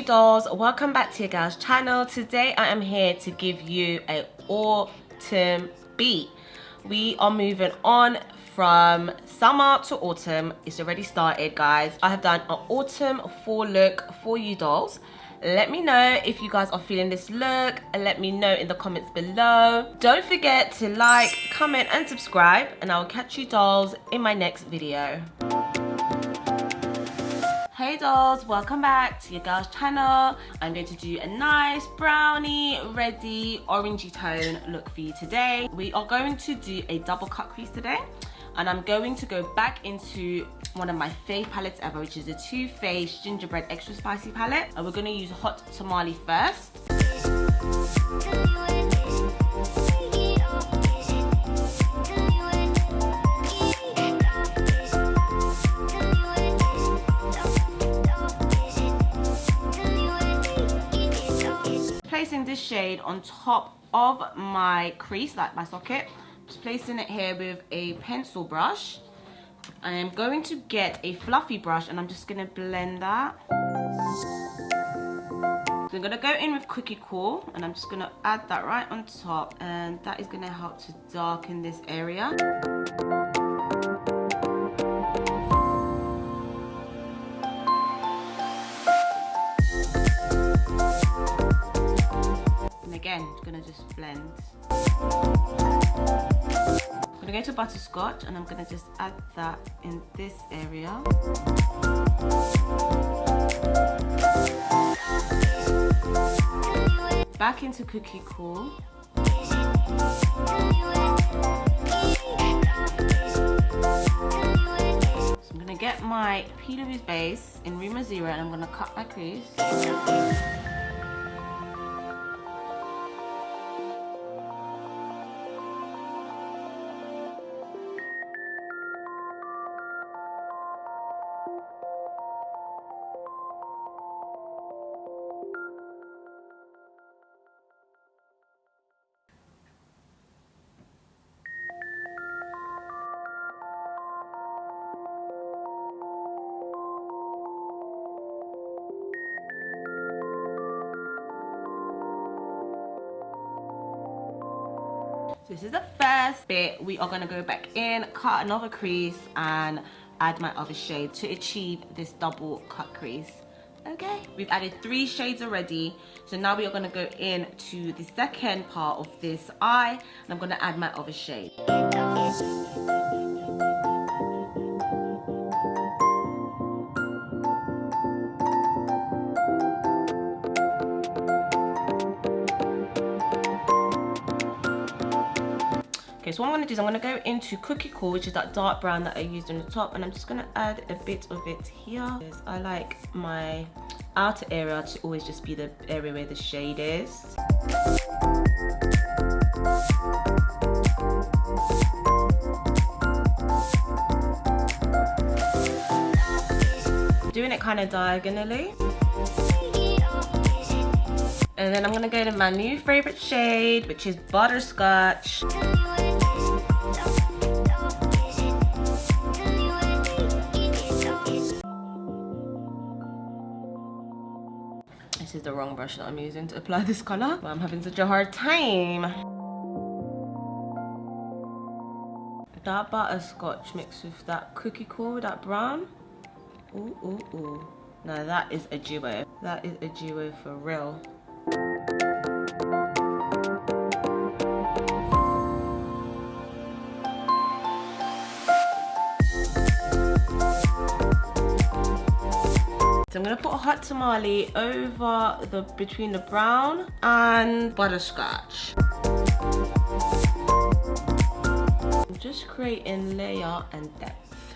dolls, welcome back to your girl's channel. Today I am here to give you a autumn beat. We are moving on from summer to autumn. It's already started, guys. I have done an autumn fall look for you dolls. Let me know if you guys are feeling this look and let me know in the comments below. Don't forget to like, comment and subscribe, and I will catch you dolls in my next video. Hey dolls, welcome back to your girl's channel. I'm going to do a nice brownie, reddy, orangey tone look for you today. We are going to do a double cut crease today, and I'm going to go back into one of my fave palettes ever, which is the Too Faced Gingerbread Extra Spicy palette. And we're going to use Hot Tamale first. Placing this shade on top of my crease, like my socket. Just placing it here with a pencil brush. I am going to get a fluffy brush and I'm just going to blend that. So I'm going to go in with Cookie Cool and I'm just going to add that right on top, and that is going to help to darken this area. And again, I'm going to just blend. I'm going to go to Butterscotch and I'm going to just add that in this area. Back into Cookie Cool. So I'm going to get my PLouise base in Rumour 0 and I'm going to cut my crease. So this is the first bit. We are going to go back in, cut another crease and add my other shade to achieve this double cut crease. Okay, we've added 3 shades already. So now we are going to go into the second part of this eye and I'm going to add my other shade. Okay, so what I'm going to do is I'm going to go into Cookie Cool, which is that dark brown that I used on the top, and I'm just going to add a bit of it here. I like my outer area to always just be the area where the shade is. Doing it kind of diagonally. And then I'm going to go to my new favorite shade, which is Butterscotch. This is the wrong brush that I'm using to apply this color, but I'm having such a hard time. That Butterscotch mixed with that Cookie Cool, that brown. Ooh, ooh, ooh. Now that is a duo. That is a duo for real. So I'm going to put a Hot Tamale over between the brown and Butterscotch. I'm just creating layer and depth.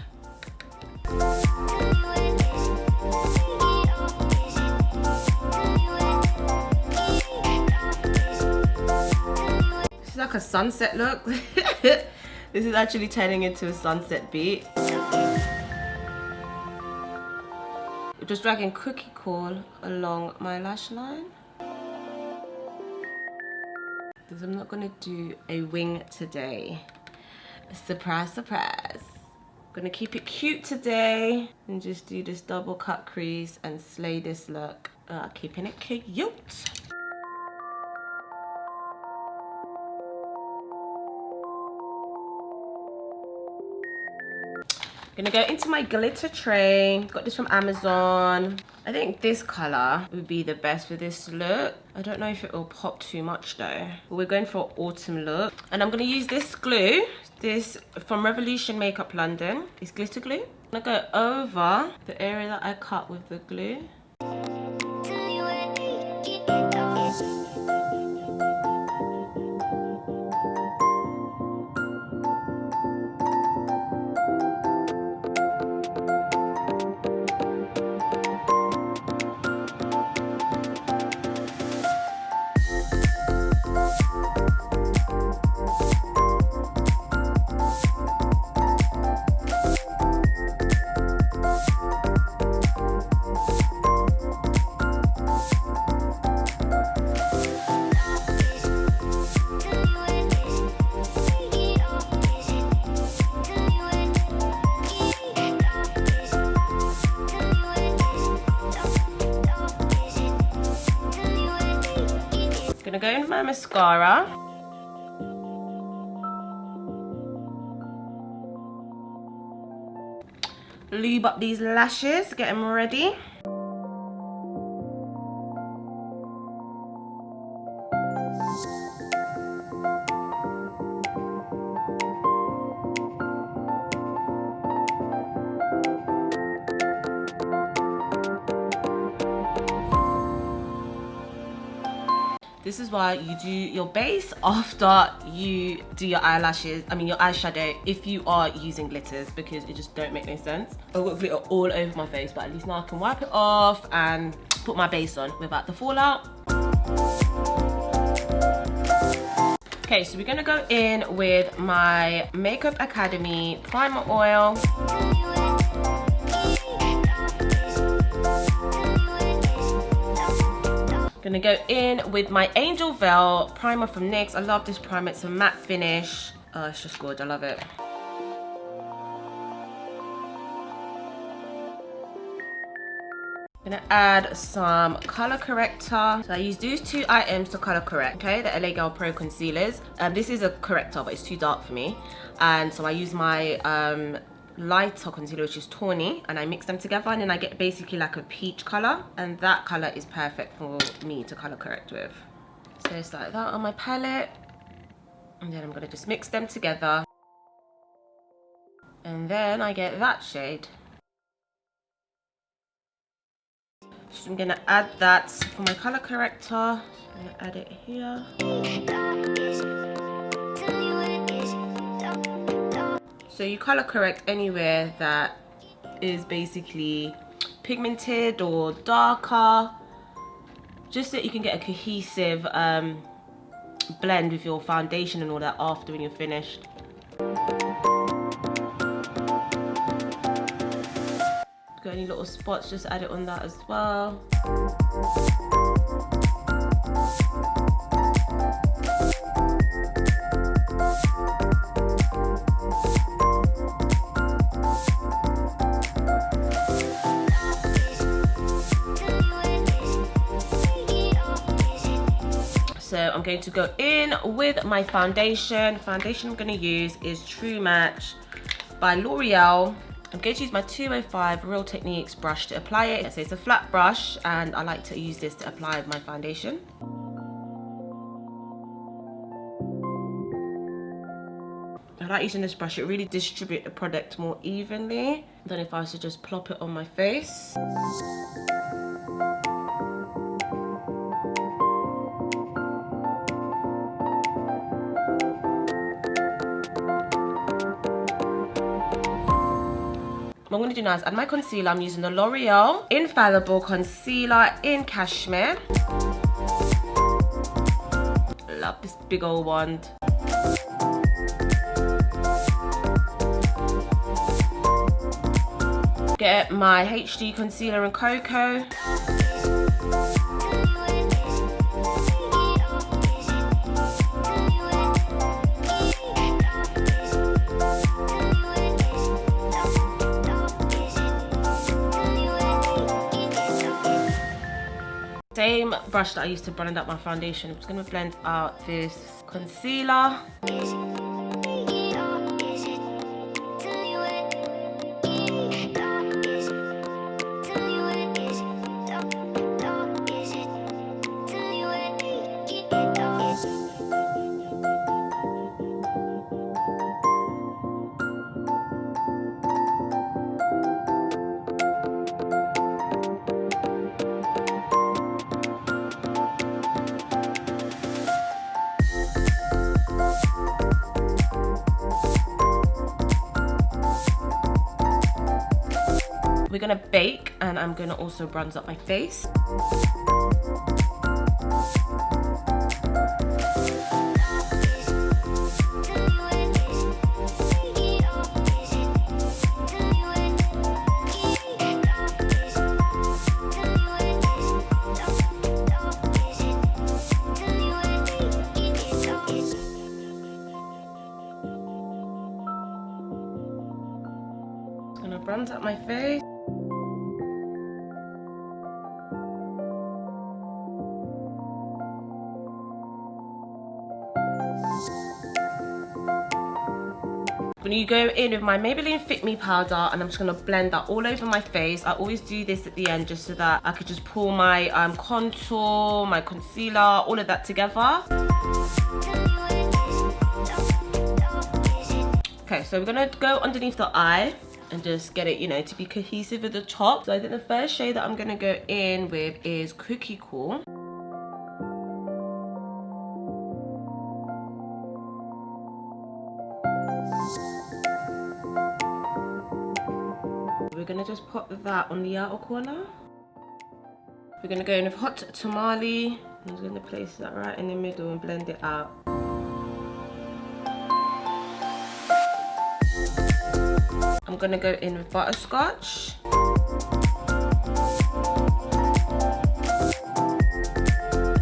This is like a sunset look. This is actually turning into a sunset beat. Just dragging Cookie Cool along my lash line. Because I'm not going to do a wing today. Surprise, surprise. I'm going to keep it cute today and just do this double cut crease and slay this look. Keeping it cute. Gonna go into my glitter tray. Got this from Amazon. I think this color would be the best for this look. I don't know if it will pop too much though. But we're going for an autumn look. And I'm gonna use this glue. This from Revolution Makeup London. It's glitter glue. I'm gonna go over the area that I cut with the glue. Gonna go in with my mascara. Lube up these lashes, get them ready. This is why you do your base after you do your eyelashes, your eyeshadow, if you are using glitters, because it just don't make no sense. I've got glitter all over my face, but at least now I can wipe it off and put my base on without the fallout. Okay, so we're gonna go in with my Makeup Academy Primer Oil. Gonna go in with my Angel Veil primer from NYX. I love this primer, it's a matte finish. Oh, it's just good, I love it. Gonna add some color corrector. So I use these two items to color correct, okay? The LA Girl Pro concealers. This is a corrector, but it's too dark for me. And so I use my lighter concealer, which is Tawny, and I mix them together, and then I get basically like a peach color, and that color is perfect for me to color correct with. So it's like that on my palette, and then I'm gonna just mix them together, and then I get that shade. So I'm gonna add that for my color corrector. I'm gonna add it here. So you color correct anywhere that is basically pigmented or darker, just so you can get a cohesive blend with your foundation and all that after when you're finished. Got any little spots, just add it on that as well. So I'm going to go in with my foundation. Foundation I'm going to use is True Match by L'Oreal. I'm going to use my 205 Real Techniques brush to apply it. So it's a flat brush, and I like to use this to apply my foundation. I like using this brush, it really distributes the product more evenly than if I was to just plop it on my face. What I'm going to do now is add my concealer. I'm using the L'Oreal Infallible Concealer in Cashmere. Love this big old wand. Get my HD concealer in Cocoa. Same brush that I used to blend out my foundation. I'm just gonna blend out this concealer. We're gonna bake, and I'm gonna also bronze up my face. Just gonna bronze up my face. When you go in with my Maybelline Fit Me powder, and I'm just going to blend that all over my face. I always do this at the end just so that I could just pull my contour, my concealer, all of that together. Okay, so we're going to go underneath the eye and just get it, you know, to be cohesive with the top. So I think the first shade that I'm going to go in with is Cookie Cool. We're gonna just pop that on the outer corner. We're gonna go in with Hot Tamale. I'm just gonna place that right in the middle and blend it out. I'm gonna go in with Butterscotch.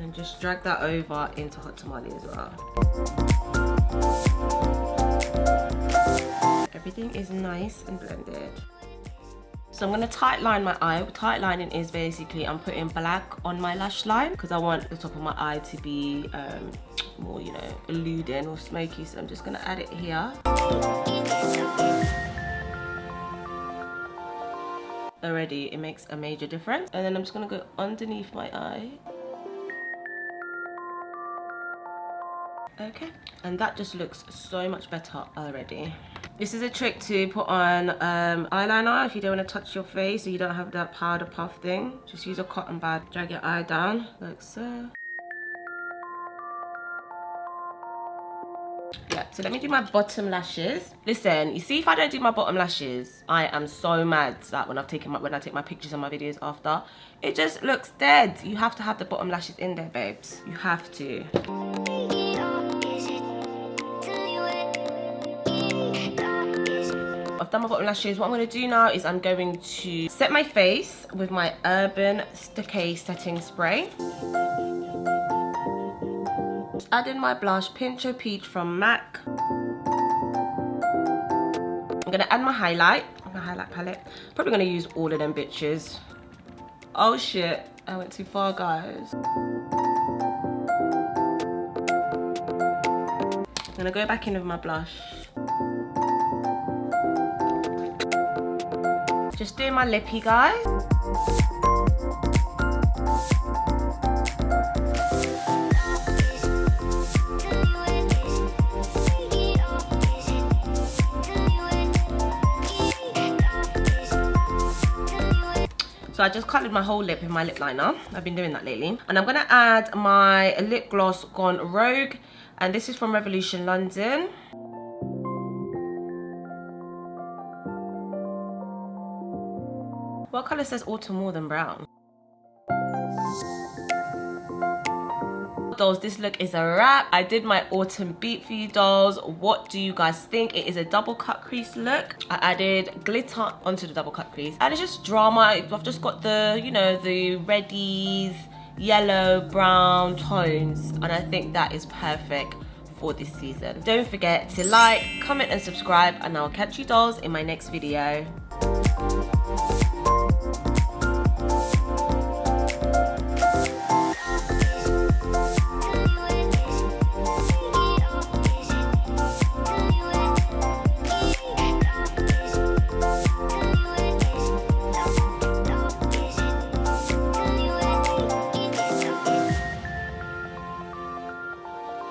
And just drag that over into Hot Tamale as well. Everything is nice and blended. So I'm going to tight line my eye. Tight lining is basically I'm putting black on my lash line because I want the top of my eye to be more, you know, eluding or smoky. So I'm just going to add it here. Already it makes a major difference. And then I'm just going to go underneath my eye. Okay, and that just looks so much better already. This is a trick to put on eyeliner if you don't want to touch your face, so you don't have that powder puff thing. Just use a cotton bud, drag your eye down like so. Yeah, so let me do my bottom lashes. Listen, you see, if I don't do my bottom lashes, I am so mad that when I take my pictures and my videos after, it just looks dead. You have to have the bottom lashes in there, babes. You have to. I've done my bottom lashes. What I'm going to do now is I'm going to set my face with my Urban Decay setting spray. Just add in my blush, Pincho Peach from MAC. I'm going to add my highlight palette. Probably going to use all of them bitches. Oh shit, I went too far, guys. I'm going to go back in with my blush. Just doing my lippy, guys. So I just coloured my whole lip with my lip liner. I've been doing that lately. And I'm going to add my lip gloss Gone Rogue. And this is from Revolution London. What colour says autumn more than brown? Dolls, this look is a wrap. I did my autumn beat for you, dolls. What do you guys think? It is a double cut crease look. I added glitter onto the double cut crease. And it's just drama. I've just got the, you know, the reddies, yellow, brown tones. And I think that is perfect for this season. Don't forget to like, comment and subscribe. And I'll catch you dolls in my next video.